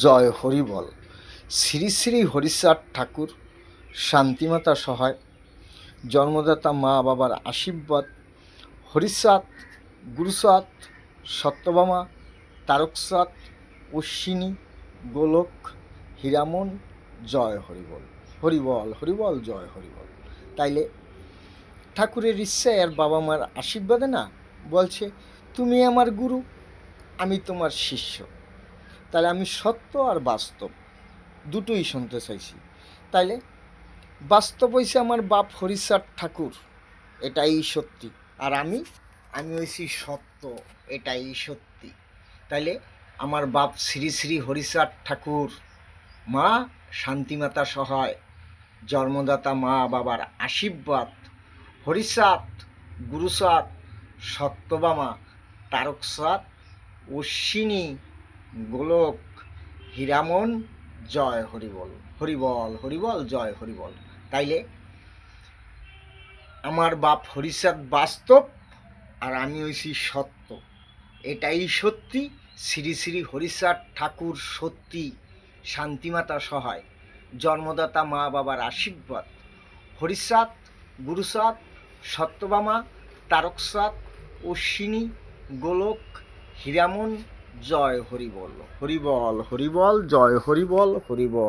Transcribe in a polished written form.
জয় হরিবল। শ্রী শ্রী হরিচাঁদ ঠাকুর, শান্তিমাতা সহায়, জন্মদাতা মা বাবার আশীর্বাদ, হরিচাঁদ, গুরুচাঁদ, সত্যভামা, তারকচাঁদ, অশ্বিনী, গোলক, হীরামন, জয় হরিবল। হরিবল হরিবল জয় হরিবল। তাইলে ঠাকুরের ইচ্ছায় আর বাবা মার আশীর্বাদে না বলছে, তুমি আমার গুরু, আমি তোমার শিষ্য। তাহলে আমি সত্য আর বাস্তব দুটোই শুনতে চাইছি। তাইলে বাস্তব হয়েছে আমার বাপ হরিচাঁদ ঠাকুর, এটাই সত্যি। আর আমি হয়েছি সত্য, এটাই সত্যি। তাইলে আমার বাপ শ্রী শ্রী হরিচাঁদ ঠাকুর, মা শান্তিমাতা সহায়, জন্মদাতা মা বাবার আশীর্বাদ, হরিচাঁদ, গুরুচাঁদ, সত্যভামা, তারকচাঁদ, অশ্বিনী, গোলক, হীরামন, জয় হরিবল। হরিবল হরিবল জয় হরিবল। তাইলে আমার বাপ হরিচাঁদ বাস্তব আর আমি হইছি সত্য, এটাই সত্যি। শ্রী শ্রী হরিচাঁদ ঠাকুর সত্যি, শান্তিমাতা সহায়, জন্মদাতা মা বাবার আশীর্বাদ, হরিচাঁদ, গুরুচাঁদ, সত্যভামা, তারকচাঁদ, অশ্বিনী, গোলক, হীরামন, জয় হরিবল। হরিবল হরিবল জয় হরিবল। হরিবল।